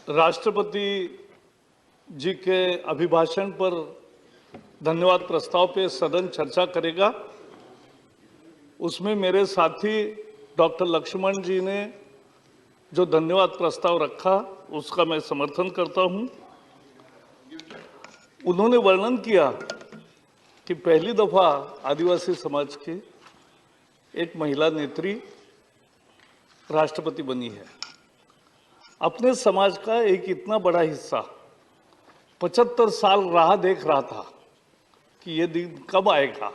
राष्ट्रपति जी के अभिभाषण पर धन्यवाद प्रस्ताव पे सदन चर्चा करेगा। उसमें मेरे साथी डॉक्टर लक्ष्मण जी ने जो धन्यवाद प्रस्ताव रखा उसका मैं समर्थन करता हूं। उन्होंने वर्णन किया कि पहली दफा आदिवासी समाज की एक महिला नेत्री राष्ट्रपति बनी है। अपने समाज का एक इतना बड़ा हिस्सा 75 साल राह देख रहा था कि ये दिन कब आएगा,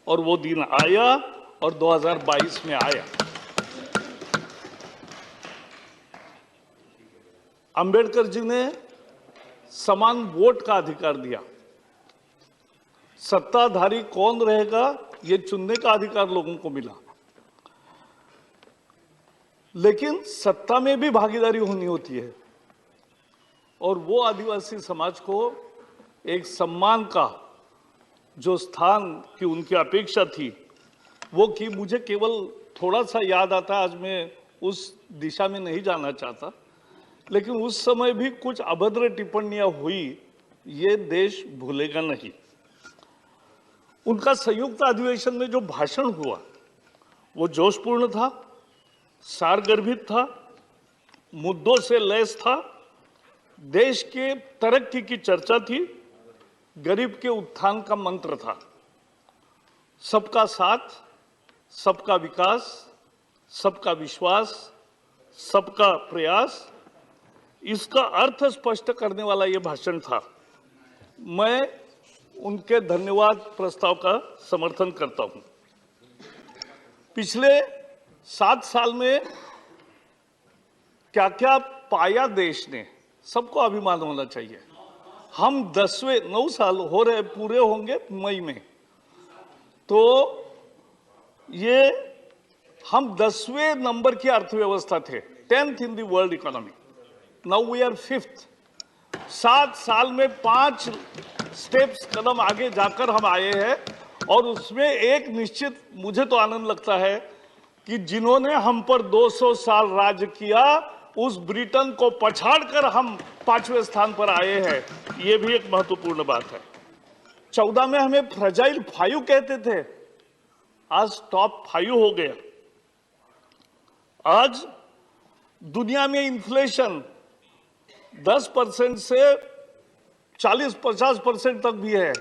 और वो दिन आया और 2022 में आया। अंबेडकर जी ने समान वोट का अधिकार दिया। सत्ताधारी कौन रहेगा ये चुनने का अधिकार लोगों को मिला, लेकिन सत्ता में भी भागीदारी होनी होती है। और वो आदिवासी समाज को एक सम्मान का जो स्थान की उनकी अपेक्षा थी वो की मुझे केवल थोड़ा सा याद आता। आज मैं उस दिशा में नहीं जाना चाहता, लेकिन उस समय भी कुछ अभद्र टिप्पणियां हुई, ये देश भूलेगा नहीं। उनका संयुक्त अधिवेशन में जो भाषण हुआ वो जोशपूर्ण था, सारगर्भित था, मुद्दों से लैस था, देश के तरक्की की चर्चा थी, गरीब के उत्थान का मंत्र था। सबका साथ, सबका विकास, सबका विश्वास, सबका प्रयास, इसका अर्थ स्पष्ट करने वाला यह भाषण था। मैं उनके धन्यवाद प्रस्ताव का समर्थन करता हूं। पिछले 7 साल में क्या क्या पाया देश ने, सबको अभिमान होना चाहिए। हम 9 साल हो रहे, पूरे होंगे मई में, तो ये हम 10वें नंबर की अर्थव्यवस्था थे, 10th in the world economy. Now we are 5th। 7 साल में 5 स्टेप्स कदम आगे जाकर हम आए हैं। और उसमें एक निश्चित मुझे तो आनंद लगता है कि जिन्होंने हम पर 200 साल राज किया, उस ब्रिटेन को पछाड़कर हम 5वें स्थान पर आए हैं। ये भी एक महत्वपूर्ण बात है। 14 में हमें फ्रजाइल 5 कहते थे, आज टॉप 5 हो गया। आज दुनिया में इन्फ्लेशन 10% से 40-50% तक भी है,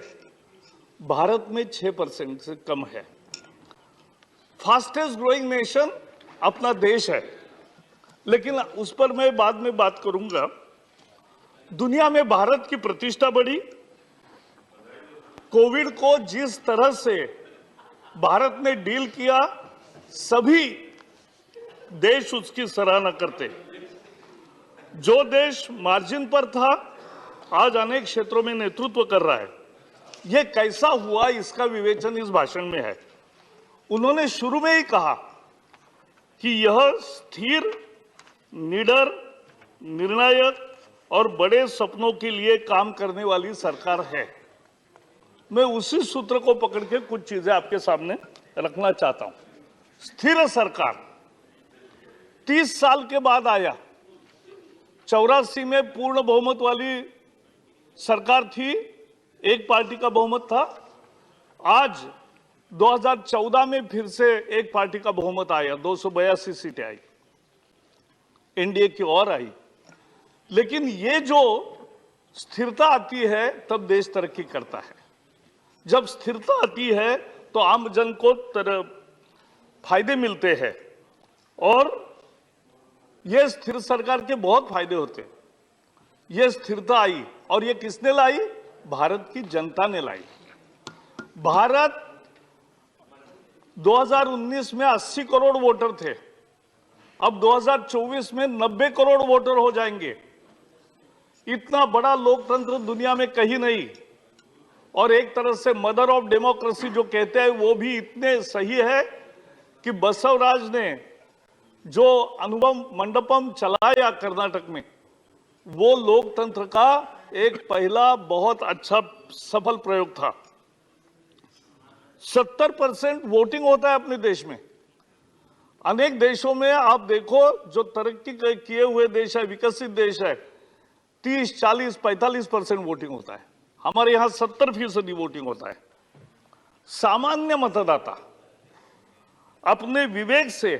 भारत में 6% से कम है। फास्टेस्ट ग्रोइंग नेशन अपना देश है, लेकिन उस पर मैं बाद में बात करूंगा। दुनिया में भारत की प्रतिष्ठा बढ़ी। कोविड को जिस तरह से भारत ने डील किया, सभी देश उसकी सराहना करते। जो देश मार्जिन पर था, आज अनेक क्षेत्रों में नेतृत्व कर रहा है। यह कैसा हुआ, इसका विवेचन इस भाषण में है। उन्होंने शुरू में ही कहा कि यह स्थिर, निडर, निर्णायक और बड़े सपनों के लिए काम करने वाली सरकार है। मैं उसी सूत्र को पकड़ के कुछ चीजें आपके सामने रखना चाहता हूं। स्थिर सरकार 30 साल के बाद आया। 84 में पूर्ण बहुमत वाली सरकार थी, एक पार्टी का बहुमत था। आज 2014 में फिर से एक पार्टी का बहुमत आया, 282 सीटें आई, एनडीए की ओर आई। लेकिन ये जो स्थिरता आती है तब देश तरक्की करता है। जब स्थिरता आती है तो आम जन को फायदे मिलते हैं, और ये स्थिर सरकार के बहुत फायदे होते हैं। ये स्थिरता आई, और ये किसने लाई? भारत की जनता ने लाई। भारत 2019 में 80 करोड़ वोटर थे, अब 2024 में 90 करोड़ वोटर हो जाएंगे। इतना बड़ा लोकतंत्र दुनिया में कहीं नहीं। और एक तरह से मदर ऑफ डेमोक्रेसी जो कहते हैं वो भी इतने सही है कि बसवराज ने जो अनुभव मंडपम चलाया कर्नाटक में, वो लोकतंत्र का एक पहला बहुत अच्छा सफल प्रयोग था। 70% वोटिंग होता है अपने देश में। अनेक देशों में आप देखो, जो तरक्की किए हुए देश है, विकसित देश है, 30, 40, 45% वोटिंग होता है। हमारे यहां 70% वोटिंग होता है। सामान्य मतदाता अपने विवेक से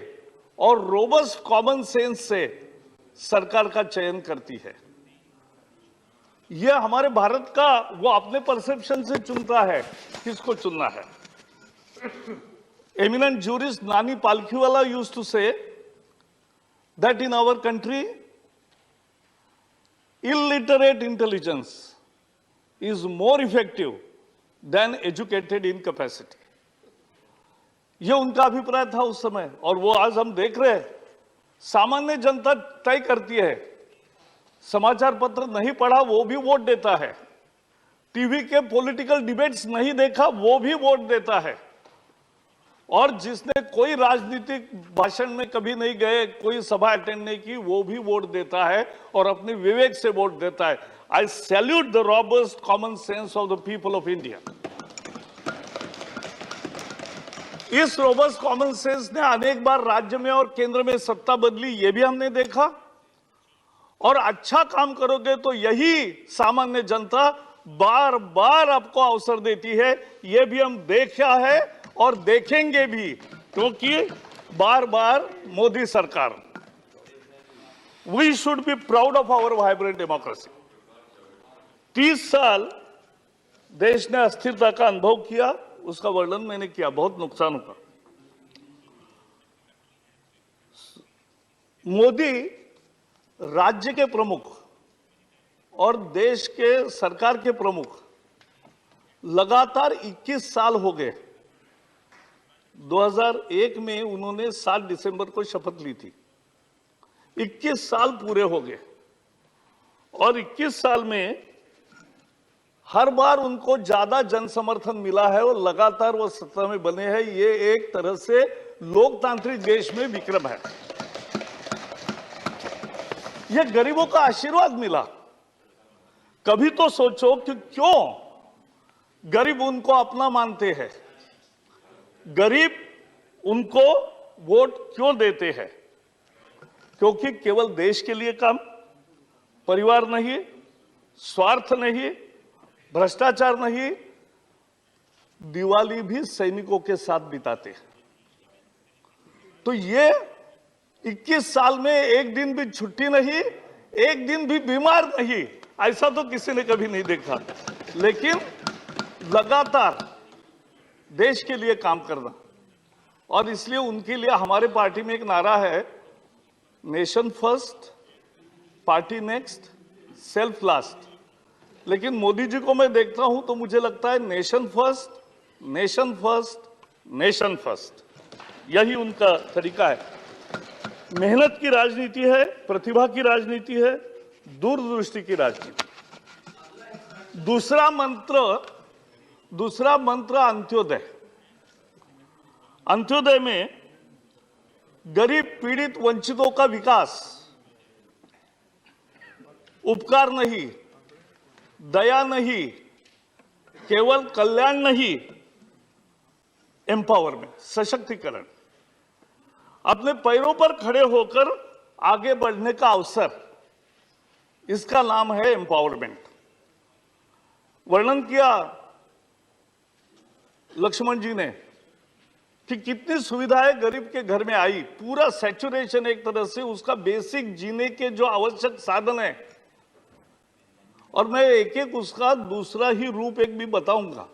और रोबस्ट कॉमन सेंस से सरकार का चयन करती है। यह हमारे भारत का वो अपने परसेप्शन से चुनता है किसको चुनना है। एमिनेंट जूरिस्ट नानी पालखीवाला यूज्ड टू से that in our country illiterate intelligence is more effective than educated incapacity। यह उनका अभिप्राय था उस समय, और वो आज हम देख रहे हैं। सामान्य जनता तय करती है। समाचार पत्र नहीं पढ़ा वो भी वोट देता है। टीवी के पॉलिटिकल डिबेट्स नहीं देखा वो भी वोट देता है। और जिसने कोई राजनीतिक भाषण में कभी नहीं गए, कोई सभा अटेंड नहीं की, वो भी वोट देता है और अपने विवेक से वोट देता है। आई salute the robust common sense of the people of India. इस रोबस्ट कॉमन सेंस ने अनेक बार राज्य में और केंद्र में सत्ता बदली, ये भी हमने देखा। और अच्छा काम करोगे तो यही सामान्य जनता बार बार आपको अवसर देती है। ये भी हम देखा है और देखेंगे भी, क्योंकि बार बार मोदी सरकार। We should be proud of our vibrant democracy. 30 साल देश ने अस्थिरता का अनुभव किया, उसका वर्णन मैंने किया, बहुत नुकसान हुआ। मोदी राज्य के प्रमुख और देश के सरकार के प्रमुख लगातार 21 साल हो गए। 2001 में उन्होंने 7 दिसंबर को शपथ ली थी। 21 साल पूरे हो गए और 21 साल में हर बार उनको ज्यादा जन समर्थन मिला है और लगातार वो सत्ता में बने हैं। ये एक तरह से लोकतांत्रिक देश में विक्रम है। ये गरीबों का आशीर्वाद मिला। कभी तो सोचो कि क्यों गरीब उनको अपना मानते हैं, गरीब उनको वोट क्यों देते हैं? क्योंकि केवल देश के लिए काम, परिवार नहीं, स्वार्थ नहीं, भ्रष्टाचार नहीं, दिवाली भी सैनिकों के साथ बिताते हैं। तो ये 21 साल में एक दिन भी छुट्टी नहीं, एक दिन भी बीमार नहीं, ऐसा तो किसी ने कभी नहीं देखा। लेकिन लगातार देश के लिए काम करना, और इसलिए उनके लिए हमारे पार्टी में एक नारा है, nation first, party next, self last. लेकिन मोदी जी को मैं देखता हूं तो मुझे लगता है nation first, nation first, nation first, यही उनका तरीका है। मेहनत की राजनीति है, प्रतिभा की राजनीति है, दूरदृष्टि की राजनीति। दूसरा मंत्र अंत्योदय। अंत्योदय में गरीब, पीड़ित, वंचितों का विकास, उपकार नहीं, दया नहीं, केवल कल्याण नहीं, एम्पावरमेंट, सशक्तिकरण, अपने पैरों पर खड़े होकर आगे बढ़ने का अवसर, इसका नाम है एम्पावरमेंट। वर्णन किया लक्ष्मण जी ने कि कितनी सुविधाएं गरीब के घर में आई, पूरा सैचुरेशन एक तरह से उसका बेसिक जीने के जो आवश्यक साधन है। और मैं एक एक उसका दूसरा ही रूप एक भी बताऊंगा।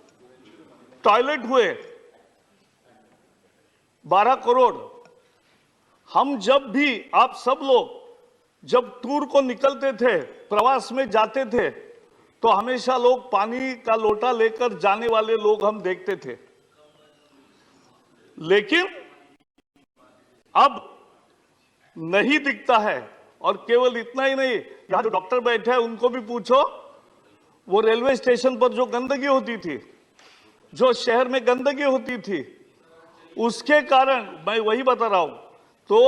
टॉयलेट हुए 12 करोड़। हम जब भी, आप सब लोग जब टूर को निकलते थे, प्रवास में जाते थे, तो हमेशा लोग पानी का लोटा लेकर जाने वाले लोग हम देखते थे। लेकिन अब नहीं दिखता है। और केवल इतना ही नहीं, यहां जो डॉक्टर बैठे हैं उनको भी पूछो, वो रेलवे स्टेशन पर जो गंदगी होती थी, जो शहर में गंदगी होती थी, उसके कारण, मैं वही बता रहा हूं, तो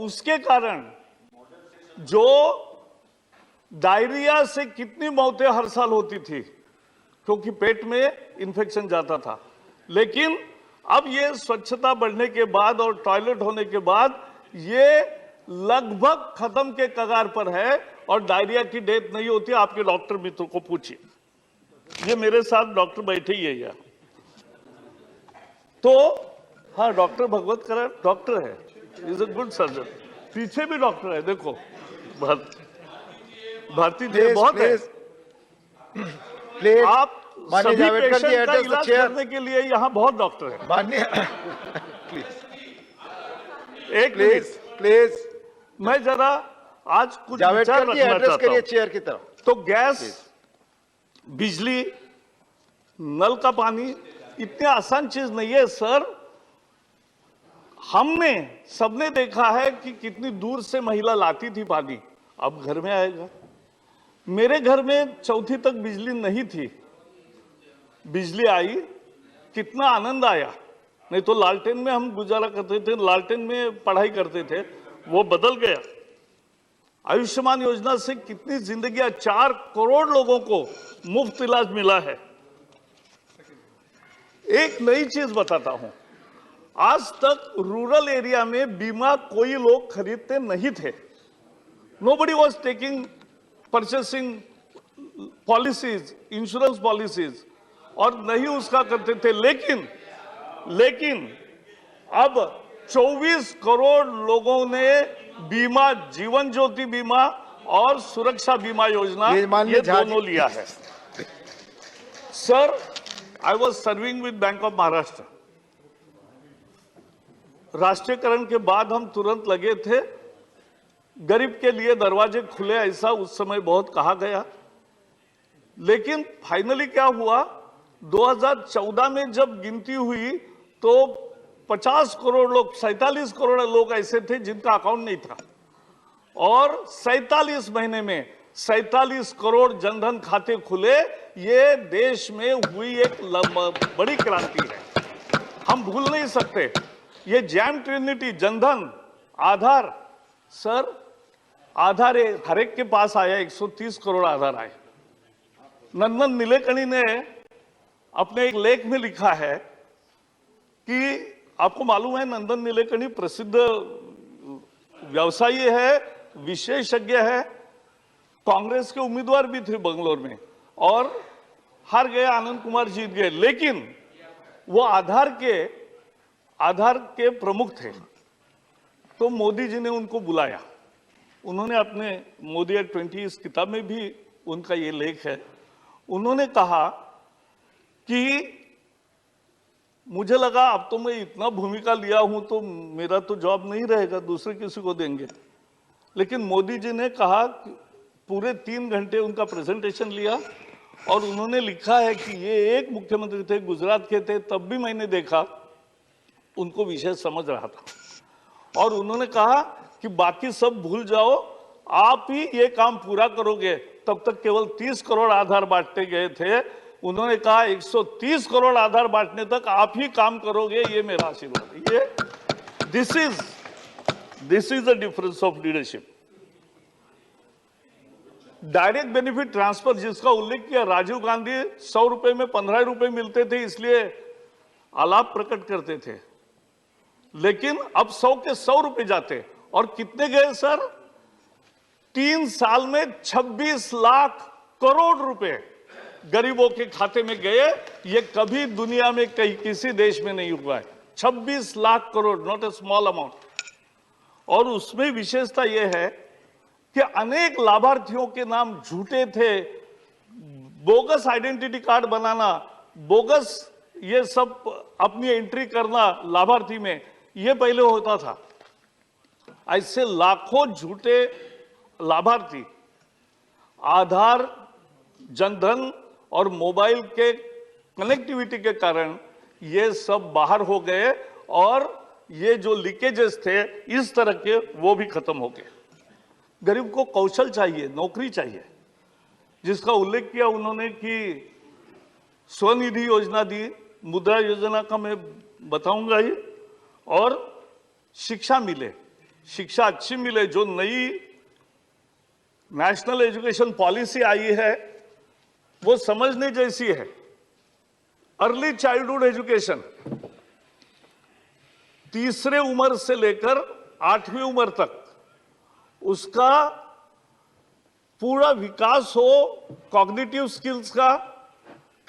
उसके कारण जो डायरिया से कितनी मौतें हर साल होती थी, क्योंकि पेट में इंफेक्शन जाता था। लेकिन अब ये स्वच्छता बढ़ने के बाद और टॉयलेट होने के बाद ये लगभग खत्म के कगार पर है और डायरिया की डेथ नहीं होती। आपके डॉक्टर मित्रों को पूछिए, ये मेरे साथ डॉक्टर बैठे ही है यार। तो हाँ, डॉक्टर भगवत कराड़ डॉक्टर है, इज अ गुड सर्जन। पीछे भी डॉक्टर है, देखो भारती जी बहुत है। आप सभी पेशेंट का इलाज करने के लिए यहाँ बहुत डॉक्टर है। माननीय एक मिनट प्लीज, मैं जरा आज कुछ विचार जावेडकर जी रखना एड्रेस चाहता करिए हूं। चेयर की तरफ। तो गैस, बिजली, नल का पानी इतनी आसान चीज नहीं है सर। हमने सबने देखा है कि कितनी दूर से महिला लाती थी पानी, अब घर में आएगा। मेरे घर में चौथी तक बिजली नहीं थी, बिजली आई, कितना आनंद आया। नहीं तो लालटेन में हम गुजारा करते थे, लालटेन में पढ़ाई करते थे, वो बदल गया। आयुष्मान योजना से कितनी जिंदगियां, 4 करोड़ लोगों को मुफ्त इलाज मिला है। एक नई चीज बताता हूं, आज तक रूरल एरिया में बीमा कोई लोग खरीदते नहीं थे। Nobody was taking purchasing policies, insurance policies, और नहीं उसका करते थे। लेकिन अब 24 करोड़ लोगों ने बीमा, जीवन ज्योति बीमा और सुरक्षा बीमा योजना, ये दोनों लिया है। Sir, I was serving with bank of Maharashtra. राष्ट्रीयकरण के बाद हम तुरंत लगे थे, गरीब के लिए दरवाजे खुले, ऐसा उस समय बहुत कहा गया। लेकिन फाइनली क्या हुआ, 2014 में जब गिनती हुई तो 50 करोड़ लोग, 47 करोड़ लोग ऐसे थे जिनका अकाउंट नहीं था, और 47 महीने में 47 करोड़ जनधन खाते खुले। ये देश में हुई एक बड़ी क्रांति है, हम भूल नहीं सकते। ये जैम ट्रिनिटी, जनधन, आधार, सर आधार हर एक के पास आया, 130 करोड़ आधार आए। नंदन नीलेकणी ने अपने एक लेख में लिखा है कि आपको मालूम है नंदन नीलेकणी प्रसिद्ध व्यवसायी है, विशेषज्ञ है, कांग्रेस के उम्मीदवार भी थे बंगलोर में और हार गए, आनंद कुमार जीत गए। लेकिन वो आधार के प्रमुख थे। तो मोदी जी ने उनको बुलाया, उन्होंने अपने मोदी एट 20 इस किताब में भी उनका ये लेख है। उन्होंने कहा कि मुझे लगा अब तो मैं इतना भूमिका लिया हूं तो मेरा तो जॉब नहीं रहेगा, दूसरे किसी को देंगे। लेकिन मोदी जी ने कहा कि पूरे 3 घंटे उनका प्रेजेंटेशन लिया और उन्होंने लिखा है कि ये एक मुख्यमंत्री थे, गुजरात के थे, तब भी मैंने देखा उनको विषय समझ रहा था। और उन्होंने कहा कि बाकी सब भूल जाओ, आप ही ये काम पूरा करोगे। तब तक केवल 30 करोड़ आधार बांटते गए थे। उन्होंने कहा 130 करोड़ आधार बांटने तक आप ही काम करोगे, ये मेरा आशीर्वाद है। ये this is the difference of leadership. Direct benefit transfer जिसका उल्लेख किया, राजीव गांधी 100 रुपए में 15 रुपए मिलते थे इसलिए आलाप प्रकट करते थे। लेकिन अब 100 के 100 रुपए जाते, और कितने गए सर? 3 साल में 26 लाख करोड़ रुपए गरीबों के खाते में गए। ये कभी दुनिया में कहीं किसी देश में नहीं हुआ है। 26 lakh crore, not a small amount. और उसमें विशेषता यह है कि अनेक लाभार्थियों के नाम झूठे थे। बोगस आइडेंटिटी कार्ड बनाना, बोगस ये सब अपनी एंट्री करना लाभार्थी में, ये पहले होता था। ऐसे लाखों झूठे लाभार्थी आधार, जनधन और मोबाइल के कनेक्टिविटी के कारण ये सब बाहर हो गए, और ये जो लीकेजेस थे इस तरह के वो भी खत्म हो गए। गरीब को कौशल चाहिए, नौकरी चाहिए, जिसका उल्लेख किया उन्होंने कि स्वनिधि योजना दी, मुद्रा योजना का मैं बताऊंगा ही, और शिक्षा मिले, शिक्षा अच्छी मिले। जो नई नेशनल एजुकेशन पॉलिसी आई है वो समझने जैसी है। अर्ली चाइल्डहुड एजुकेशन, 3रे उम्र से लेकर 8वीं उम्र तक उसका पूरा विकास हो, कॉग्निटिव स्किल्स का,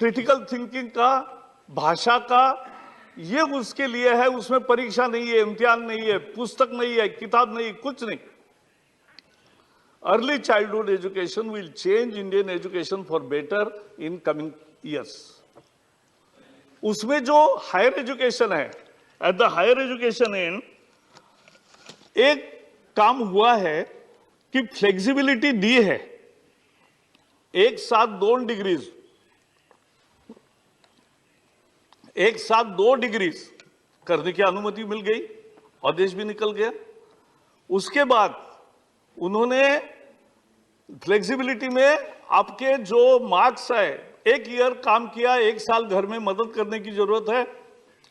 क्रिटिकल थिंकिंग का, भाषा का, ये उसके लिए है। उसमें परीक्षा नहीं है, इम्तिहान नहीं है, पुस्तक नहीं है, किताब नहीं, कुछ नहीं। Early childhood education will change Indian education for better in coming years. उसमें जो हायर एजुकेशन है, at the higher education and एक काम हुआ है कि फ्लेक्सिबिलिटी दी है। एक साथ 2 डिग्रीज करने की अनुमति मिल गई, आदेश भी निकल गया। उसके बाद उन्होंने फ्लेक्सिबिलिटी में आपके जो मार्क्स है, 1 ईयर काम किया, 1 साल घर में मदद करने की जरूरत है,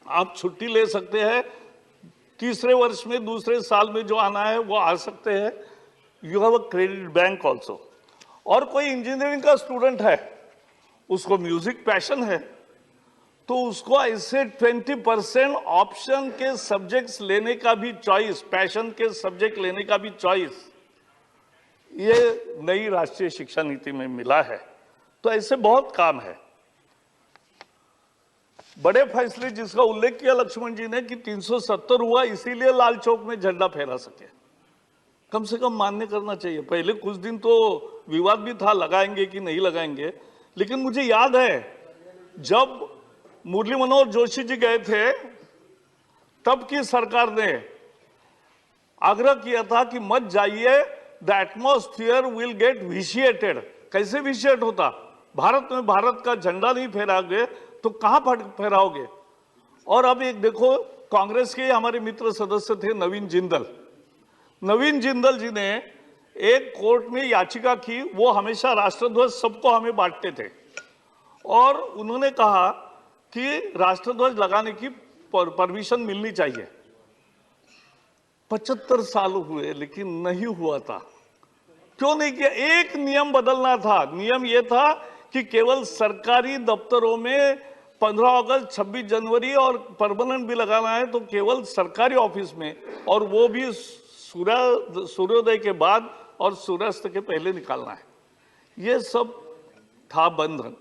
आप छुट्टी ले सकते हैं, तीसरे वर्ष में दूसरे साल में जो आना है वो आ सकते हैं। You have a credit bank also. और कोई इंजीनियरिंग का स्टूडेंट है, उसको म्यूजिक पैशन है, तो उसको ऐसे 20% ऑप्शन के सब्जेक्ट्स लेने का भी चॉइस, पैशन के सब्जेक्ट लेने का भी चॉइस, ये नई राष्ट्रीय शिक्षा नीति में मिला है। तो ऐसे बहुत काम है। बड़े फैसले जिसका उल्लेख किया लक्ष्मण जी ने कि 370 हुआ इसीलिए लाल चौक में झंडा फहरा सके, कम से कम मान्य करना चाहिए। पहले कुछ दिन तो विवाद भी था, लगाएंगे कि नहीं लगाएंगे, लेकिन मुझे याद है जब मुरली मनोहर जोशी जी गए थे, तब की सरकार ने आग्रह किया था कि मत जाइए, द एटमॉस्फियर विल गेट विशिएटेड। कैसे विशिएट होता? भारत में भारत का झंडा नहीं फहराओगे तो कहां फहराओगे? और अब एक देखो, कांग्रेस के हमारे मित्र सदस्य थे नवीन जिंदल जी ने एक कोर्ट में याचिका की। वो हमेशा राष्ट्रध्वज सबको हमें बांटते थे, और उन्होंने कहा कि राष्ट्रध्वज लगाने की परमिशन मिलनी चाहिए। 75 साल हुए लेकिन नहीं हुआ था। क्यों नहीं किया? एक नियम बदलना था। नियम यह था कि केवल सरकारी दफ्तरों में 15 अगस्त, 26 जनवरी और परमानेंट भी लगाना है तो केवल सरकारी ऑफिस में, और वो भी सूर्योदय के बाद और सूर्यास्त के पहले निकालना है। ये सब था बंधन।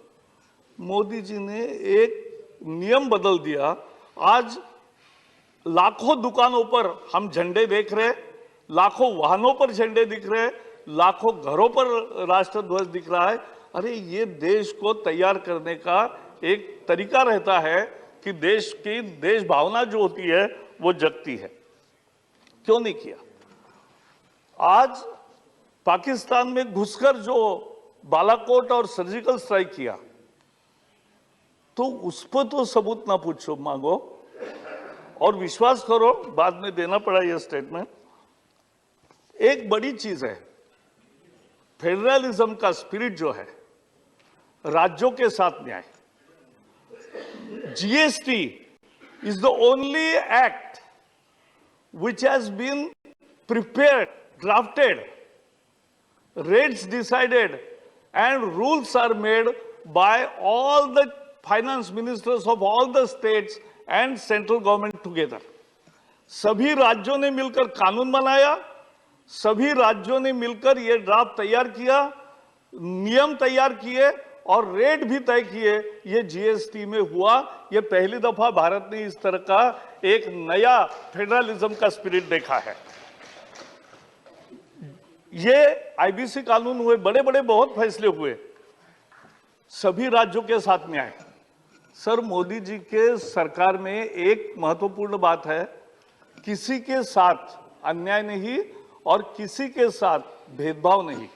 मोदी जी ने एक नियम बदल दिया। आज लाखों दुकानों पर हम झंडे देख रहे, लाखों वाहनों पर झंडे दिख रहे, लाखों घरों पर राष्ट्रध्वज दिख रहा है। अरे ये देश को तैयार करने का एक तरीका रहता है कि देश की देश भावना जो होती है वो जगती है। क्यों नहीं किया? आज पाकिस्तान में घुसकर जो बालाकोट और सर्जिकल स्ट्राइक किया, तो उस पर तो सबूत ना पूछो, मांगो, और विश्वास करो बाद में देना पड़ा यह स्टेटमेंट। एक बड़ी चीज है, फेडरलिज्म का स्पिरिट जो है, राज्यों के साथ न्याय। GST is the only act which has been prepared, drafted, rates decided, and rules are made by all the finance ministers of all the states and central government together. सभी राज्यों ने मिलकर कानून बनाया, सभी राज्यों ने मिलकर ये ड्राफ्ट तैयार किया, नियम तैयार किए और रेट भी तय किए। ये जीएसटी में हुआ। ये पहली दफा भारत ने इस तरह का एक नया फेडरलिज्म का स्पिरिट देखा है। ये आईबीसी कानून हुए, बड़े बड़े बहुत फैसले हुए, सभी राज्यों के साथ में आए। सर, मोदी जी के सरकार में एक महत्वपूर्ण बात है, किसी के साथ अन्याय नहीं और किसी के साथ भेदभाव नहीं।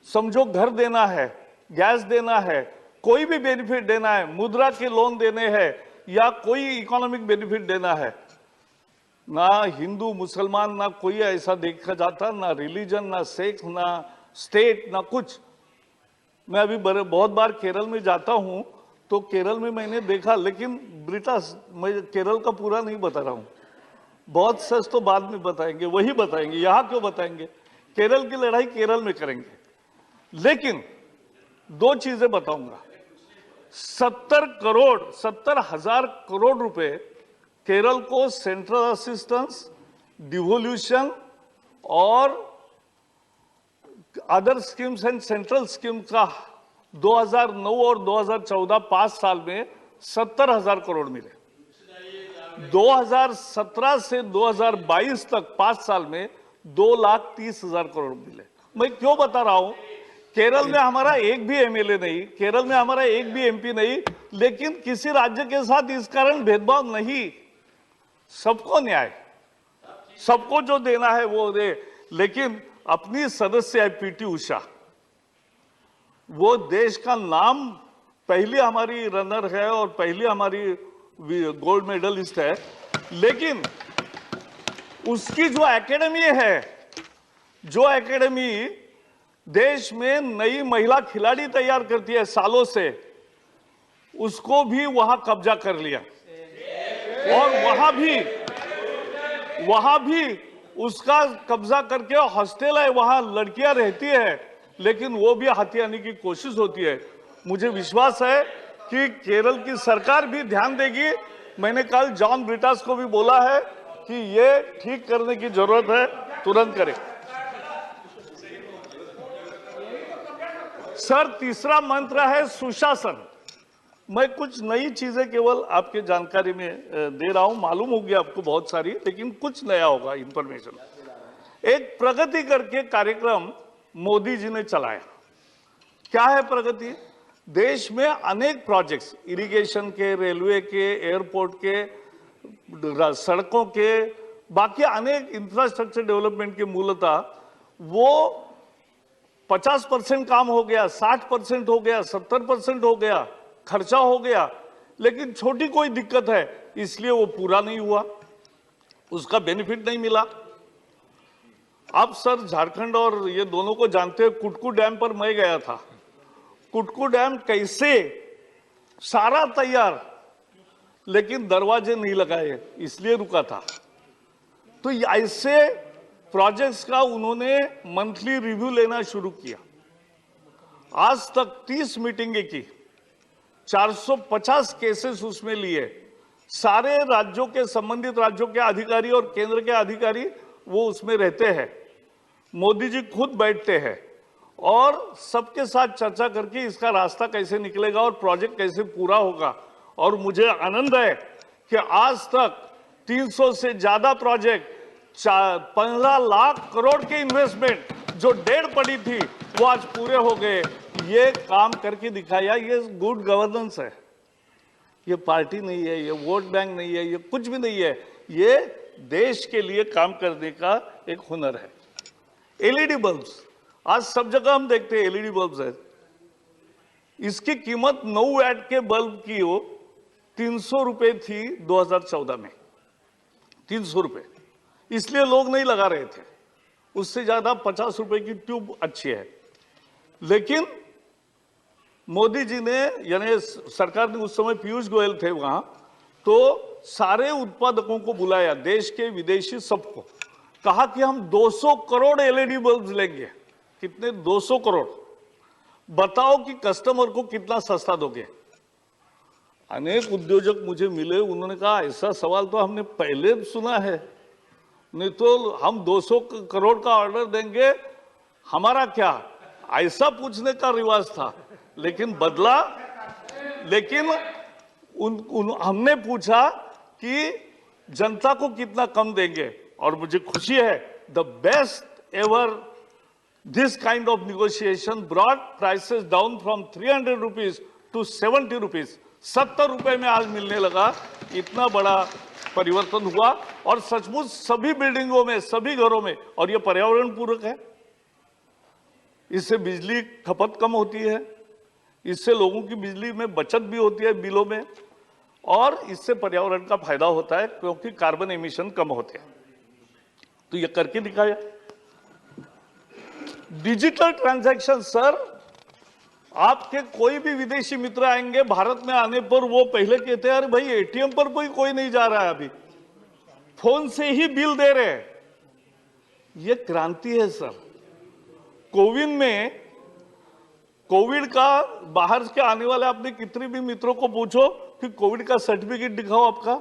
समझो घर देना है, गैस देना है, कोई भी बेनिफिट देना है, मुद्रा के लोन देने हैं या कोई इकोनॉमिक बेनिफिट देना है, ना हिंदू मुसलमान ना कोई ऐसा देखा जाता, ना रिलीजन, ना सेक्स, ना स्टेट, ना कुछ। मैं अभी बहुत बार केरल में जाता हूं तो केरल में मैंने देखा, लेकिन मैं केरल का पूरा नहीं बता रहा हूं, बहुत सच तो बाद में बताएंगे, वही बताएंगे, यहां क्यों बताएंगे? केरल की लड़ाई केरल में करेंगे। लेकिन 2 चीजें बताऊंगा। 70,000 करोड़ रुपए केरल को सेंट्रल असिस्टेंस, डिवोल्यूशन और other schemes and central schemes का 2009 और 2014 5 साल में 70,000 करोड़ मिले। 2017 से 2022 तक 5 साल में 2,30,000 करोड़ मिले। मैं क्यों बता रहा हूं? केरल में हमारा एक भी एमएलए नहीं, केरल में हमारा एक भी एमपी नहीं, लेकिन किसी राज्य के साथ इस कारण भेदभाव नहीं। सबको न्याय, सबको जो देना है वो दे। लेकिन अपनी सदस्य है पीटी उषा, वो देश का नाम, पहली हमारी रनर है और पहली हमारी गोल्ड मेडलिस्ट है, लेकिन उसकी जो एकेडमी है, जो एकेडमी देश में नई महिला खिलाड़ी तैयार करती है सालों से, उसको भी वहां कब्जा कर लिया। और वहां भी उसका कब्जा करके हॉस्टल है, वहां लड़कियां रहती है, लेकिन वो भी हथियाने की कोशिश होती है। मुझे विश्वास है कि केरल की सरकार भी ध्यान देगी। मैंने कल जॉन ब्रिटास को भी बोला है कि ये ठीक करने की जरूरत है, तुरंत करें। सर, तीसरा मंत्र है सुशासन। मैं कुछ नई चीजें केवल आपके जानकारी में दे रहा हूं, मालूम होगी आपको बहुत सारी, लेकिन कुछ नया होगा इंफॉर्मेशन। एक प्रगति करके कार्यक्रम मोदी जी ने चलाया। क्या है प्रगति? देश में अनेक प्रोजेक्ट्स, इरिगेशन के, रेलवे के, एयरपोर्ट के, सड़कों के, बाकी अनेक इंफ्रास्ट्रक्चर डेवलपमेंट के मूलतः वो 50% काम हो गया, 60% हो गया, 70% हो गया, खर्चा हो गया, लेकिन छोटी कोई दिक्कत है इसलिए वो पूरा नहीं हुआ, उसका बेनिफिट नहीं मिला। आप सर झारखंड और ये दोनों को जानते हैं, कुटकू डैम पर मैं गया था। कुटकू डैम कैसे सारा तैयार, लेकिन दरवाजे नहीं लगाए इसलिए रुका था। तो ऐसे प्रोजेक्ट्स का उन्होंने मंथली रिव्यू लेना शुरू किया। आज तक 30 मीटिंगें की, 450 केसेस उसमें लिए। सारे राज्यों के, संबंधित राज्यों के अधिकारी और केंद्र के अधिकारी वो उसमें रहते हैं। मोदी जी खुद बैठते हैं और सबके साथ चर्चा करके इसका रास्ता कैसे निकलेगा और प्रोजेक्ट कैसे पूरा होगा। और मुझे आनंद है कि आज तक 300 से ज्यादा प्रोजेक्ट, 15 लाख करोड़ के इन्वेस्टमेंट जो डेढ़ पड़ी थी वो आज पूरे हो गए। ये काम करके दिखाया, ये गुड गवर्नेंस है। ये पार्टी नहीं है, ये वोट बैंक नहीं है, ये कुछ भी नहीं है, ये देश के लिए काम करने का एक हुनर है। एलईडी बल्ब्स, आज सब जगह हम देखते हैं एलईडी बल्ब्स है। इसकी कीमत 9 वैट के बल्ब की हो 300 रुपए थी 2014 में, 300 रुपए, इसलिए लोग नहीं लगा रहे थे। उससे ज्यादा 50 रुपए की ट्यूब अच्छी है। लेकिन मोदी जी ने, यानी सरकार ने, उस समय पीयूष गोयल थे वहां, तो सारे उत्पादकों को बुलाया, देश के विदेशी सबको, कहा कि हम 200 करोड़ एलईडी बल्ब लेंगे। कितने? 200 करोड़। बताओ कि कस्टमर को कितना सस्ता दोगे? अनेक उद्योजक मुझे मिले, उन्होंने कहा ऐसा सवाल तो हमने पहले सुना है, नहीं तो हम 200 करोड़ का ऑर्डर देंगे, हमारा क्या? ऐसा पूछने का रिवाज था, लेकिन बदला। लेकिन हमने पूछा कि जनता को कितना कम देंगे, और मुझे खुशी है, the best ever this kind of negotiation brought prices down from 300 rupees to 70 rupees. 70 रुपए में आज मिलने लगा। इतना बड़ा परिवर्तन हुआ और सचमुच सभी बिल्डिंगों में, सभी घरों में, और ये पर्यावरण पूरक है। इससे बिजली खपत कम होती है, इससे लोगों की बिजली में बचत भी होती है बिलों में, और इससे पर्यावरण का फायदा होता है क्योंकि कार्बन एमिशन कम होते हैं। तो ये करके दिखाया। डिजिटल ट्रांजैक्शन, सर, आपके कोई भी विदेशी मित्र आएंगे भारत में, आने पर वो पहले कहते हैं अरे भाई एटीएम पर कोई नहीं जा रहा है, अभी फोन से ही बिल दे रहे हैं। ये क्रांति है सर। कोविन में, कोविड का बाहर के आने वाले अपने कितने भी मित्रों को पूछो कि कोविड का सर्टिफिकेट दिखाओ आपका,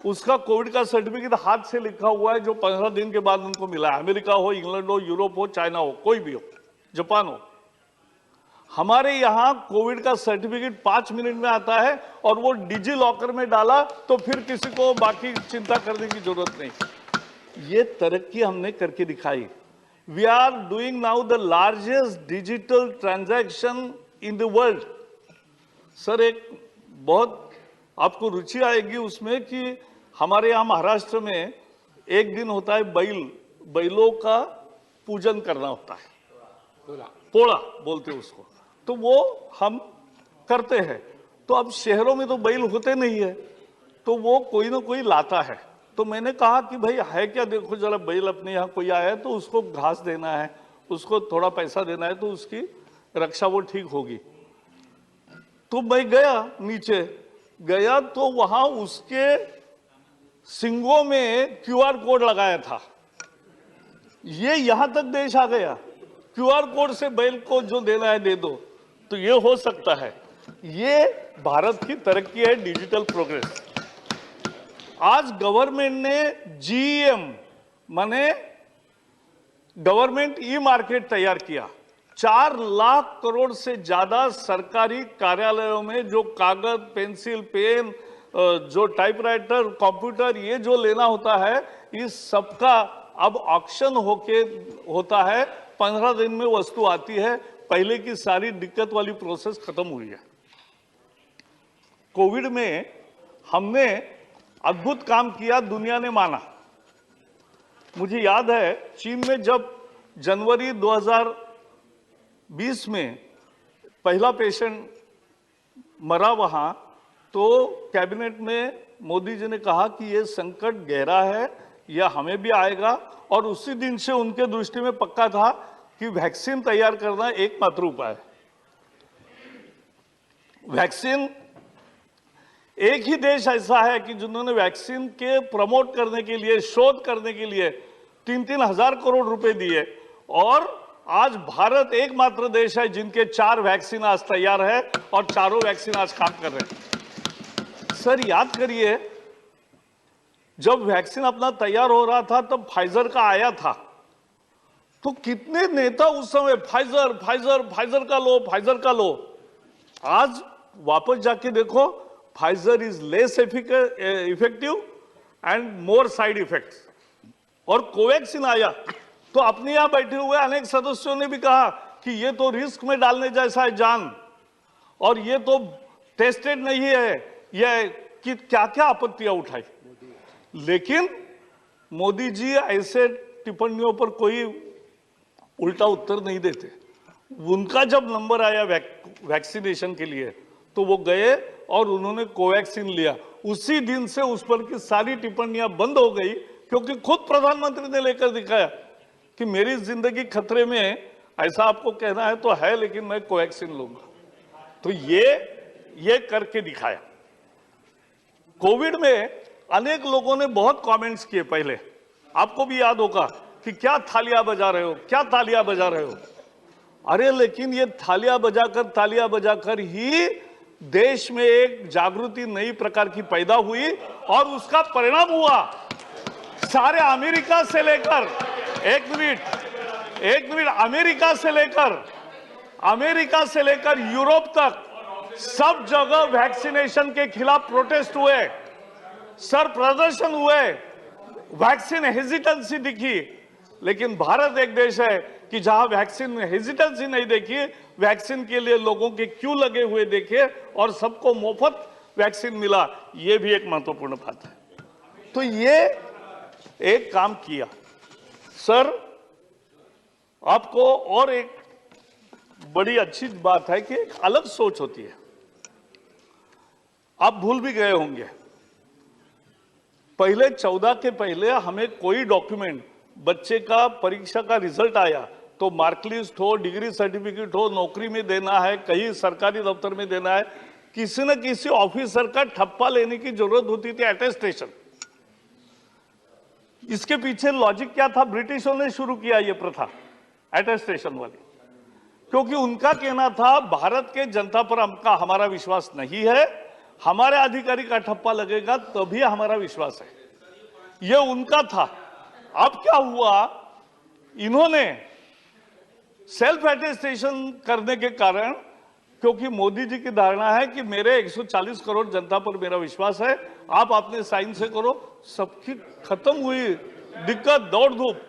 उसका कोविड का सर्टिफिकेट हाथ से लिखा हुआ है, जो 15 दिन के बाद उनको मिला है। अमेरिका हो, इंग्लैंड हो, यूरोप हो, चाइना हो, कोई भी हो, जापान हो। हमारे यहां कोविड का सर्टिफिकेट 5 मिनट में आता है और वो डिजी लॉकर में डाला तो फिर किसी को बाकी चिंता करने की जरूरत नहीं। ये तरक्की हमने करके दिखाई। We are doing now the largest digital transaction in the world. Sir, एक बहुत आपको रुचि आएगी उसमें कि हमारे यहाँ महाराष्ट्र में एक दिन होता है बैलों का पूजन करना होता है, पोड़ा बोलते हैं उसको, तो वो हम करते हैं। तो अब शहरों में तो बैल होते नहीं है, तो वो कोई ना कोई लाता है। तो मैंने कहा कि भाई है क्या, देखो जरा बैल अपने यहाँ कोई आया है तो उसको घास देना है, उसको थोड़ा पैसा देना है, तो उसकी रक्षा वो ठीक होगी। तो मैं गया, नीचे गया तो वहां उसके सिंगों में क्यूआर कोड लगाया था। ये यहां तक देश आ गया, क्यूआर कोड से बैल को जो देना है दे दो। तो ये हो सकता है, ये भारत की तरक्की है, डिजिटल प्रोग्रेस। आज गवर्नमेंट ने जीईएम माने गवर्नमेंट ई मार्केट तैयार किया। 4 लाख करोड़ से ज्यादा सरकारी कार्यालयों में जो कागज, पेंसिल, पेन, जो टाइपराइटर, कंप्यूटर, ये जो लेना होता है, इस सबका अब ऑक्शन होता है। 15 दिन में वस्तु आती है। पहले की सारी दिक्कत वाली प्रोसेस खत्म हुई है। कोविड में हमने अद्भुत काम किया, दुनिया ने माना। मुझे याद है चीन में जब जनवरी 2020 में पहला पेशेंट मरा वहां, तो कैबिनेट में मोदी जी ने कहा कि यह संकट गहरा है, यह हमें भी आएगा। और उसी दिन से उनके दृष्टि में पक्का था कि वैक्सीन तैयार करना एकमात्र उपाय है। वैक्सीन, एक ही देश ऐसा है कि जिन्होंने वैक्सीन के प्रमोट करने के लिए, शोध करने के लिए 3-3 हजार करोड़ रुपए दिए। और आज भारत एकमात्र देश है जिनके 4 वैक्सीन आज तैयार है और चारों वैक्सीन आज काम कर रहे हैं। सर, याद करिए, जब वैक्सीन अपना तैयार हो रहा था तब फाइजर का आया था, तो कितने नेता उस समय फाइजर फाइजर फाइजर का लो, फाइजर का लो। आज वापस जाके देखो, Pfizer is less effective and more side effects. और कोवैक्सीन आया तो अपने यहां बैठे हुए अनेक सदस्यों ने भी कहा कि ये तो रिस्क में डालने जैसा है जान, और ये तो टेस्टेड नहीं है, ये कि क्या क्या आपत्तियां उठाई। लेकिन मोदी जी ऐसे टिप्पणियों पर कोई उल्टा उत्तर नहीं देते। उनका जब नंबर आया वैक्सीनेशन के लिए तो वो गए और उन्होंने कोवैक्सीन लिया। उसी दिन से उस पर की सारी टिप्पणियां बंद हो गई, क्योंकि खुद प्रधानमंत्री ने लेकर दिखाया कि मेरी जिंदगी खतरे में है, ऐसा आपको कहना है तो है, लेकिन मैं कोवैक्सीन लूंगा। तो ये करके दिखाया। कोविड में अनेक लोगों ने बहुत कमेंट्स किए पहले, आपको भी याद होगा कि क्या थालियां बजा रहे हो, क्या तालियां बजा रहे हो। अरे लेकिन ये तालियां बजाकर ही देश में एक जागृति नई प्रकार की पैदा हुई और उसका परिणाम हुआ सारे अमेरिका से लेकर, एक मिनट, अमेरिका से लेकर यूरोप तक सब जगह वैक्सीनेशन के खिलाफ प्रोटेस्ट हुए, सर प्रदर्शन हुए, वैक्सीन हेजिटेंसी दिखी। लेकिन भारत एक देश है कि जहां वैक्सीन में हेजिटेंसी नहीं देखी, वैक्सीन के लिए लोगों के क्यू लगे हुए देखे और सबको मुफ्त वैक्सीन मिला। यह भी एक महत्वपूर्ण बात है। तो ये एक काम किया। सर, आपको और एक बड़ी अच्छी बात है कि एक अलग सोच होती है। आप भूल भी गए होंगे, पहले 14 के पहले हमें कोई डॉक्यूमेंट, बच्चे का परीक्षा का रिजल्ट आया तो मार्कलिस्ट हो, डिग्री सर्टिफिकेट हो, नौकरी में देना है, कहीं सरकारी दफ्तर में देना है, किसी न किसी ऑफिसर का ठप्पा लेने की जरूरत होती थी, अटेस्टेशन। इसके पीछे लॉजिक क्या था? ब्रिटिशों ने शुरू किया ये प्रथा अटेस्टेशन वाली, क्योंकि उनका कहना था भारत के जनता पर हमारा विश्वास नहीं है, हमारे अधिकारी का ठप्पा लगेगा तभी हमारा विश्वास है। ये उनका था। अब क्या हुआ, इन्होंने सेल्फ अटेस्टेशन करने के कारण, क्योंकि मोदी जी की धारणा है कि मेरे 140 करोड़ जनता पर मेरा विश्वास है, आप अपने साइन से करो, सबकी खत्म हुई दिक्कत दौड़ धूप।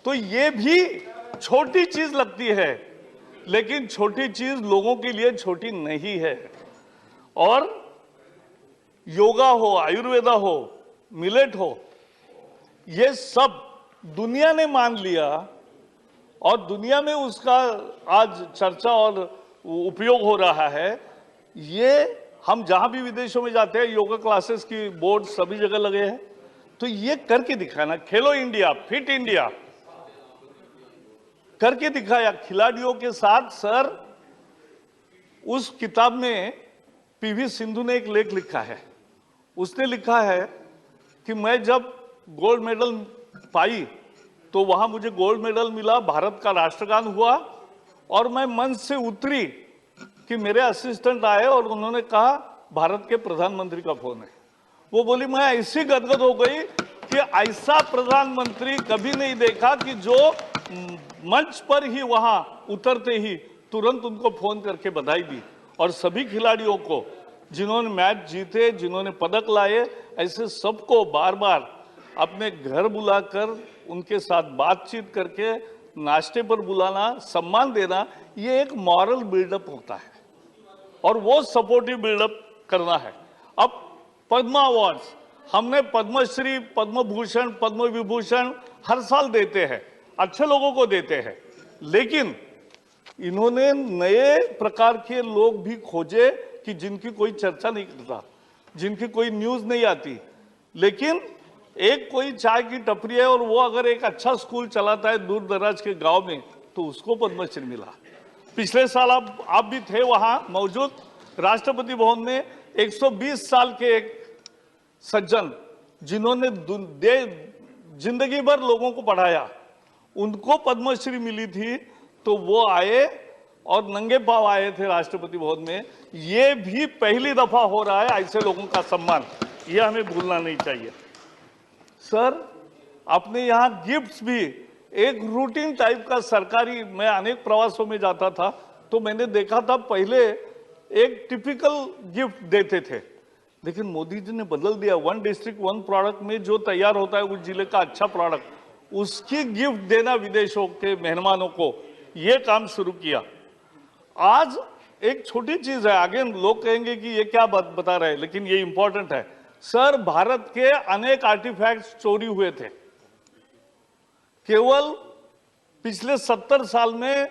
तो ये भी छोटी चीज लगती है, लेकिन छोटी चीज लोगों के लिए छोटी नहीं है। और योगा हो, आयुर्वेदा हो, मिलेट हो, ये सब दुनिया ने मान लिया और दुनिया में उसका आज चर्चा और उपयोग हो रहा है। ये हम जहां भी विदेशों में जाते हैं, योगा क्लासेस की बोर्ड सभी जगह लगे हैं। तो ये करके दिखाना, खेलो इंडिया, फिट इंडिया करके दिखाया खिलाड़ियों के साथ। सर, उस किताब में पीवी सिंधु ने एक लेख लिखा है। उसने लिखा है कि मैं जब गोल्ड मेडल पाई तो वहां मुझे गोल्ड मेडल मिला, भारत का राष्ट्रगान हुआ और मैं मंच से उतरी कि मेरे असिस्टेंट आए और उन्होंने कहा भारत के प्रधानमंत्री का फोन है। वो बोली, मैं ऐसी गदगद हो गई कि ऐसा प्रधानमंत्री कभी नहीं देखा कि जो मंच पर ही वहां उतरते ही तुरंत उनको फोन करके बधाई दी। और सभी खिलाड़ियों को जिन्होंने मैच जीते, जिन्होंने पदक लाए, ऐसे सबको बार बार अपने घर बुलाकर उनके साथ बातचीत करके नाश्ते पर बुलाना, सम्मान देना, ये एक मॉरल बिल्डअप होता है और वो सपोर्टिव बिल्डअप करना है। अब पद्म अवार्ड्स हमने पद्मश्री, पद्म भूषण, पद्म विभूषण हर साल देते हैं, अच्छे लोगों को देते हैं, लेकिन इन्होंने नए प्रकार के लोग भी खोजे कि जिनकी कोई चर्चा नहीं करता, जिनकी कोई न्यूज नहीं आती, लेकिन एक कोई चाय की टपरी है और वो अगर एक अच्छा स्कूल चलाता है दूर दराज के गांव में, तो उसको पद्मश्री मिला। पिछले साल आप भी थे वहां मौजूद, राष्ट्रपति भवन में 120 साल के एक सज्जन जिन्होंने जिंदगी भर लोगों को पढ़ाया, उनको पद्मश्री मिली थी। तो वो आए और नंगे पांव आए थे राष्ट्रपति भवन में। ये भी पहली दफा हो रहा है ऐसे लोगों का सम्मान, ये हमें भूलना नहीं चाहिए। सर, अपने यहाँ गिफ्ट्स भी एक रूटीन टाइप का सरकारी, मैं अनेक प्रवासों में जाता था तो मैंने देखा था पहले एक टिपिकल गिफ्ट देते थे, लेकिन मोदी जी ने बदल दिया। 1 डिस्ट्रिक्ट 1 प्रोडक्ट में जो तैयार होता है उस जिले का अच्छा प्रोडक्ट, उसकी गिफ्ट देना विदेशों के मेहमानों को, ये काम शुरू किया। आज एक छोटी चीज है, आगे लोग कहेंगे कि ये क्या बात बता रहे हैं, लेकिन ये इंपॉर्टेंट है। सर, भारत के अनेक आर्टिफैक्ट्स चोरी हुए थे, केवल पिछले 70 साल में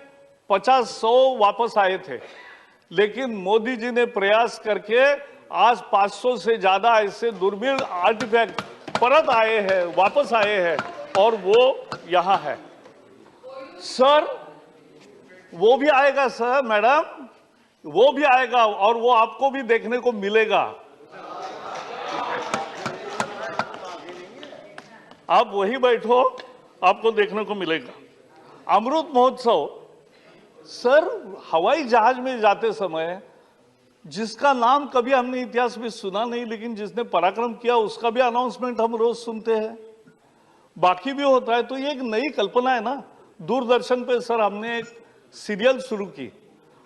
50-100 वापस आए थे, लेकिन मोदी जी ने प्रयास करके आज 500 से ज्यादा ऐसे दुर्मिल आर्टिफैक्ट परत आए हैं, वापस आए हैं और वो यहां है। सर, वो भी आएगा सर, मैडम, वो भी आएगा और वो आपको भी देखने को मिलेगा। आप वही बैठो, आपको देखने को मिलेगा। अमृत महोत्सव, सर, हवाई जहाज में जाते समय जिसका नाम कभी हमने इतिहास में सुना नहीं, लेकिन जिसने पराक्रम किया उसका भी अनाउंसमेंट हम रोज सुनते हैं, बाकी भी होता है। तो ये एक नई कल्पना है ना। दूरदर्शन पे सर हमने एक सीरियल शुरू की,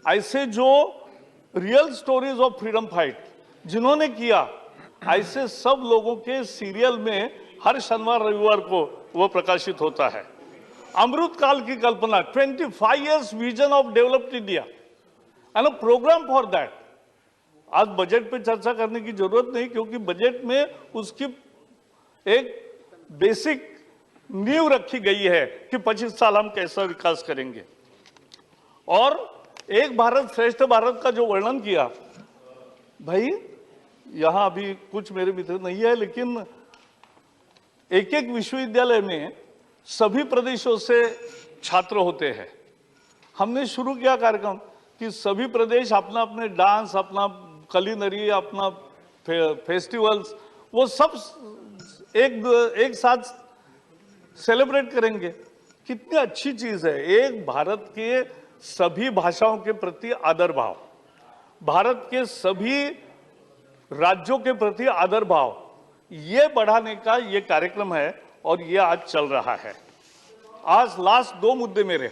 ऐसे जो real stories of freedom fight जिन्होंने किया, ऐसे सब लोगों के सीरियल में हर शनिवार रविवार को वो प्रकाशित होता है। अमृत काल की कल्पना, 25 years vision of developed India and a programme for that. आज बजट पे चर्चा करने की जरूरत नहीं, क्योंकि बजट में उसकी एक बेसिक नींव रखी गई है कि 25 साल हम कैसा विकास करेंगे। और एक भारत श्रेष्ठ भारत का जो वर्णन किया, भाई यहां अभी कुछ मेरे मित्र नहीं है, लेकिन एक एक विश्वविद्यालय में सभी प्रदेशों से छात्र होते हैं। हमने शुरू किया कार्यक्रम कि सभी प्रदेश अपना अपने डांस, अपना कलिनरी, अपना फेस्टिवल्स, वो सब एक साथ सेलिब्रेट करेंगे। कितनी अच्छी चीज है, एक भारत के सभी भाषाओं के प्रति आदर भाव, भारत के सभी राज्यों के प्रति आदर भाव, ये बढ़ाने का ये कार्यक्रम है और ये आज चल रहा है। आज लास्ट 2 मुद्दे मेरे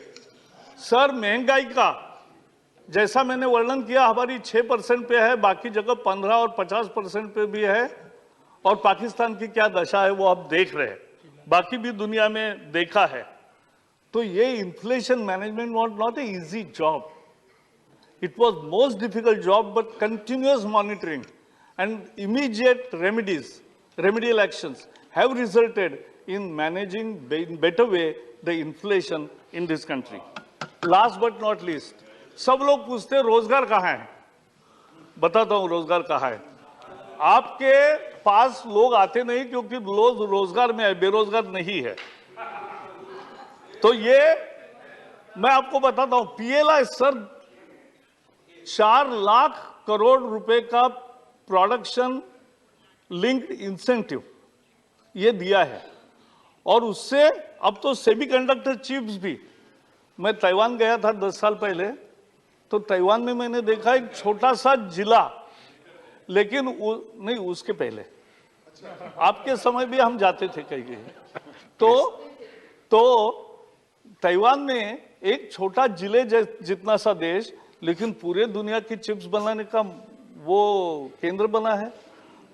सर, महंगाई का जैसा मैंने वर्णन किया, हमारी 6% पे है, बाकी जगह 15 और 50% पे भी है, और पाकिस्तान की क्या दशा है वो आप देख रहे हैं, बाकी भी दुनिया में देखा है। तो ये inflation management was not a easy job, it was most difficult job, but continuous monitoring and immediate remedial actions have resulted in managing in better way the inflation in this country. Last but not least, सब लोग पूछते हैं रोजगार कहाँ है, बताता हूं रोजगार कहाँ है। आपके पास लोग आते नहीं क्योंकि लोग रोजगार में है, बेरोजगार नहीं है। तो ये मैं आपको बताता हूं, PLI सर 4 लाख करोड़ रुपए का प्रोडक्शन लिंक्ड इंसेंटिव ये दिया है, और उससे अब तो सेमीकंडक्टर चिप्स भी। मैं ताइवान गया था 10 साल पहले, तो ताइवान में मैंने देखा एक छोटा सा जिला, लेकिन नहीं उसके पहले आपके समय भी हम जाते थे कहीं, तो ताइवान में एक छोटा जिले जितना सा देश, लेकिन पूरे दुनिया की चिप्स बनाने का वो केंद्र बना है।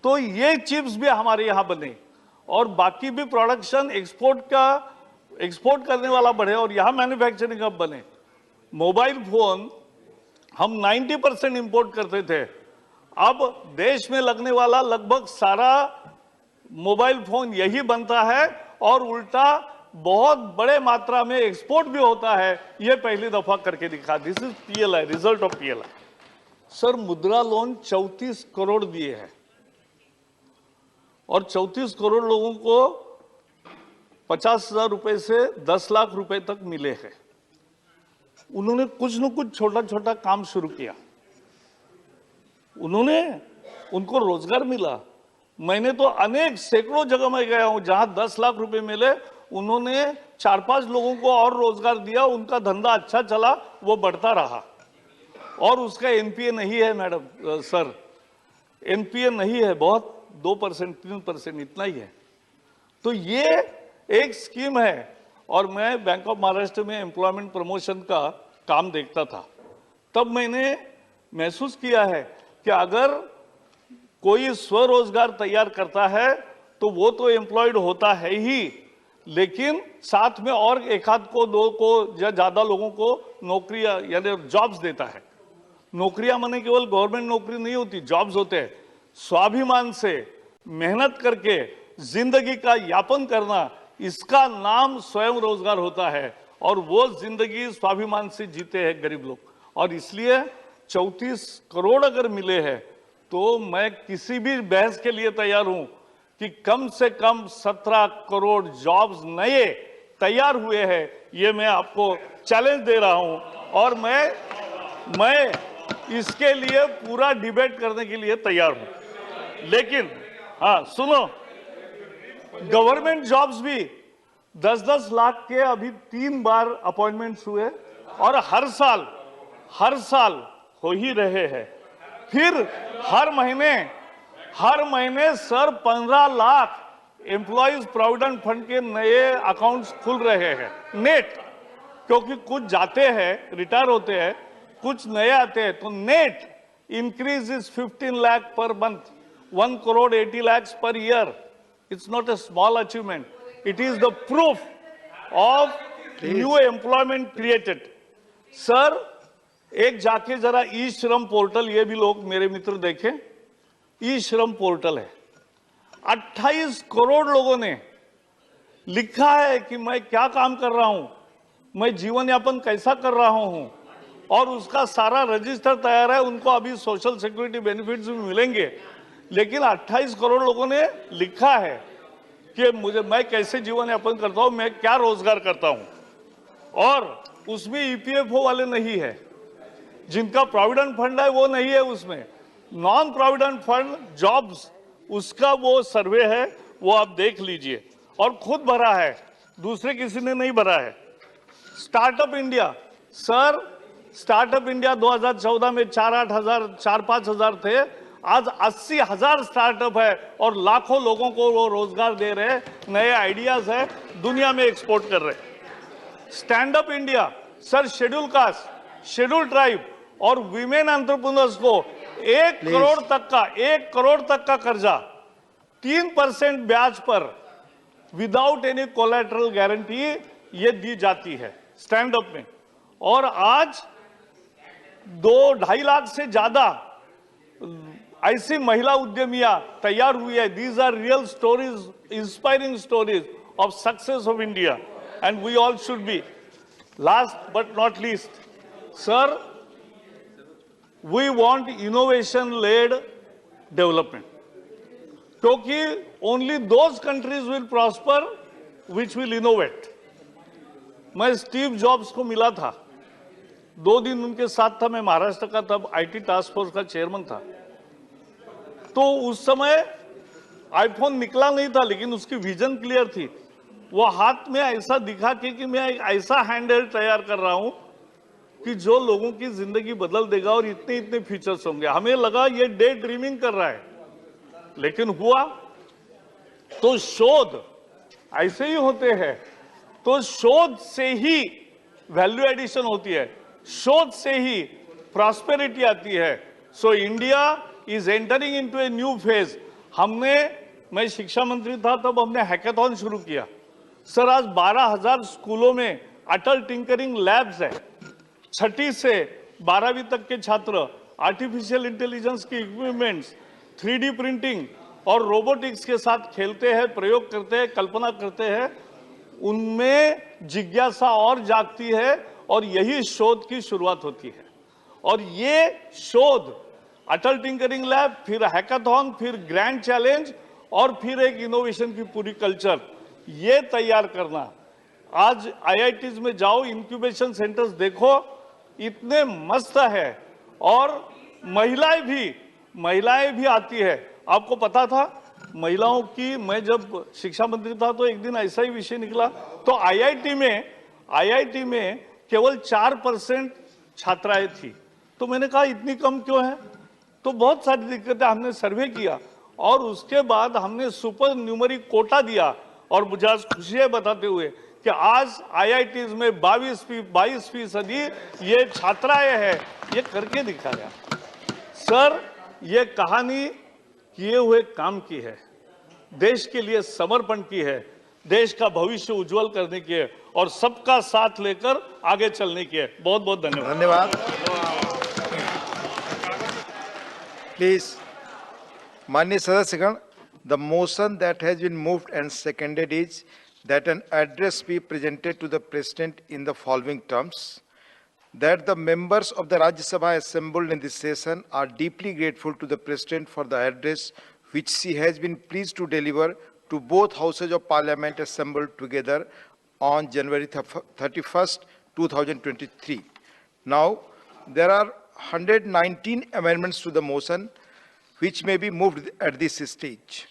तो ये चिप्स भी हमारे यहाँ बने, और बाकी भी प्रोडक्शन एक्सपोर्ट करने वाला बढ़े, और यहाँ मैन्युफैक्चरिंग अब बने। मोबाइल फोन हम 90% इंपोर्ट करते थे, अब देश में लगने वाला लगभग सारा मोबाइल फोन यही बनता है, और उल्टा बहुत बड़े मात्रा में एक्सपोर्ट भी होता है। ये पहली दफा करके दिखा। This is PLI, result of PLI। Sir, मुद्रा लोन 34 करोड़ दिए हैं, और 34 करोड़ लोगों को 50,000 रुपए से 10 लाख रुपए तक मिले हैं। उन्होंने कुछ न कुछ छोटा छोटा काम शुरू किया, उनको रोजगार मिला। मैंने तो अनेक सैकड़ों जगह में गया हूं जहां 10 लाख रुपए मिले, उन्होंने 4-5 लोगों को और रोजगार दिया, उनका धंधा अच्छा चला, वो बढ़ता रहा। और उसका NPA नहीं है मैडम सर, NPA नहीं है, बहुत 2%, 3% इतना ही है। तो ये एक स्कीम है। और मैं बैंक ऑफ महाराष्ट्र में एम्प्लॉयमेंट प्रमोशन का काम देखता था, तब मैंने महसूस किया है कि अगर कोई स्वरोजगार तैयार करता है तो वो तो एम्प्लॉयड होता है ही, लेकिन साथ में और एक आध को, 2 को या ज्यादा लोगों को नौकरियां यानी जॉब्स देता है। नौकरियां माने केवल गवर्नमेंट नौकरी नहीं होती, जॉब्स होते हैं। स्वाभिमान से मेहनत करके जिंदगी का यापन करना, इसका नाम स्वयं रोजगार होता है, और वो जिंदगी स्वाभिमान से जीते हैं गरीब लोग। और इसलिए 34 करोड़ अगर मिले हैं तो मैं किसी भी बहस के लिए तैयार हूं कि कम से कम 17 करोड़ जॉब्स नए तैयार हुए हैं। ये मैं आपको चैलेंज दे रहा हूं, और मैं इसके लिए पूरा डिबेट करने के लिए तैयार हूं। लेकिन हाँ सुनो, गवर्नमेंट जॉब्स भी 10-10 लाख के अभी 3 बार अपॉइंटमेंट्स हुए, और हर साल हो ही रहे हैं। फिर हर महीने sir 15 lakh employees provident fund के नए अकाउंट्स खुल रहे हैं नेट, क्योंकि कुछ जाते हैं रिटायर होते हैं, कुछ नए आते हैं। तो net increase is 15 lakh per month, 1 crore 80 lakhs per year. It's not a small achievement. It is the proof of new employment created. Sir, एक जाके जरा ई श्रम पोर्टल, ये भी लोग मेरे मित्र देखें, ई श्रम पोर्टल है। 28 करोड़ लोगों ने लिखा है कि मैं क्या काम कर रहा हूं, मैं जीवन यापन कैसा कर रहा हूं, और उसका सारा रजिस्टर तैयार है। उनको अभी सोशल सिक्योरिटी बेनिफिट्स भी मिलेंगे, लेकिन 28 करोड़ लोगों ने लिखा है कि मैं कैसे जीवन यापन करता हूं, मैं क्या रोजगार करता हूं। और उसमें EPFO वाले नहीं है, जिनका प्रोविडेंट फंड है वो नहीं है उसमें। नॉन प्रोविडेंट फंड जॉब्स, उसका वो सर्वे है, वो आप देख लीजिए। और खुद भरा है, दूसरे किसी ने नहीं भरा है। Startup India sir, startup India 2014 में 4-5 हजार थे, आज 80,000 स्टार्टअप है और लाखों लोगों को वो रोजगार दे रहे हैं, नए आइडियाज है, दुनिया में एक्सपोर्ट कर रहे हैं। Stand up India, sir, schedule caste, schedule tribe और विमेन एंटरप्रेन्योर्स को 1 करोड़ तक का कर्जा 3% ब्याज पर विदाउट एनी कोलैटरल गारंटी ये दी जाती है स्टैंड अप में। और आज 2-2.5 लाख से ज्यादा ऐसी महिला उद्यमियां तैयार हुई है। These are real stories, inspiring stories of success of India and we all should be. Last but not least, sir, we want innovation led development, क्योंकि only those countries will prosper which will innovate. मैं Steve Jobs को मिला था, 2 दिन उनके साथ था। मैं महाराष्ट्र का तब आईटी टास्क फोर्स का चेयरमैन था। तो उस समय आईफोन निकला नहीं था, लेकिन उसकी विजन क्लियर थी। वो हाथ में ऐसा दिखा कि मैं एक ऐसा हैंडहेल्ड तैयार कर रहा हूं कि जो लोगों की जिंदगी बदल देगा और इतने इतने फीचर्स होंगे। हमें लगा ये डे ड्रीमिंग कर रहा है, लेकिन हुआ। तो शोध ऐसे ही होते हैं। तो शोध से ही वैल्यू एडिशन होती है, शोध से ही प्रॉस्पेरिटी आती है। So India is entering into a new phase. मैं शिक्षा मंत्री था तब हमने हैकाथॉन शुरू किया। सर, आज 12,000 स्कूलों में अटल टिंकरिंग लैब्स है। 6ठी से 12वीं तक के छात्र आर्टिफिशियल इंटेलिजेंस की इक्विपमेंट्स, 3D प्रिंटिंग और रोबोटिक्स के साथ खेलते हैं, प्रयोग करते हैं, कल्पना करते हैं। उनमें जिज्ञासा और जागती है और यही शोध की शुरुआत होती है। और ये शोध, अटल टिंकरिंग लैब, फिर हैकाथॉन, फिर ग्रैंड चैलेंज और फिर एक इनोवेशन की पूरी कल्चर, ये तैयार करना। आज आईआईटीज में जाओ, इंक्यूबेशन सेंटर्स देखो, इतने मस्त है। और महिलाएं भी आती है। आपको पता था महिलाओं की, मैं जब शिक्षा मंत्री था तो एक दिन ऐसा ही विषय निकला। तो आईआईटी में केवल 4% छात्राएं थी। तो मैंने कहा इतनी कम क्यों है? तो बहुत सारी दिक्कतें, हमने सर्वे किया और उसके बाद हमने सुपर न्यूमरिक कोटा दिया। और मुझे आज खुशी है बताते हुए कि आज आईआईटीज में 22% ये छात्राएं हैं। ये करके दिखाया। सर, ये कहानी किए हुए काम की है, देश के लिए समर्पण की है, देश का भविष्य उज्जवल करने की है और सबका साथ लेकर आगे चलने की है। बहुत बहुत धन्यवाद। प्लीज, माननीय सदस्यगण, the motion that has been moved and seconded is that an address be presented to the President in the following terms: that the members of the Rajya Sabha assembled in this session are deeply grateful to the President for the address which she has been pleased to deliver to both houses of Parliament assembled together on January 31st, 2023. Now, there are 119 amendments to the motion which may be moved at this stage.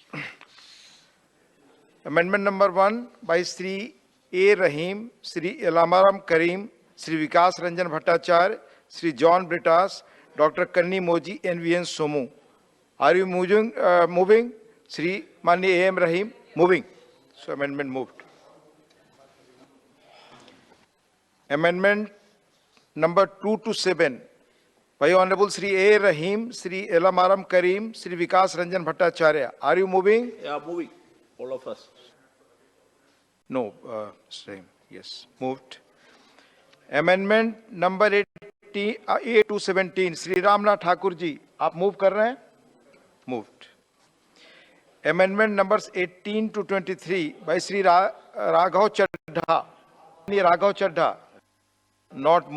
Amendment number 1 by Sri A. Rahim, Sri Elamaram Karim, Sri Vikas Ranjan Bhattacharya, Sri John Britas, Dr. Kanni Moji, and V.N. Somu. Are you moving? Sri Mani A.M. Rahim, moving. So amendment moved. Amendment number 2 to 7 by Honorable Sri A. Rahim, Sri Elamaram Karim, Sri Vikas Ranjan Bhattacharya. Are you moving? Yeah, moving. All of us. No, same. Yes, moved. Amendment number 8 to 17, Sri Ramnath Thakur ji, आप move कर रहे हैं? Moved. Amendment numbers 18 to 23 by Sri Raghav Chadha, not moved.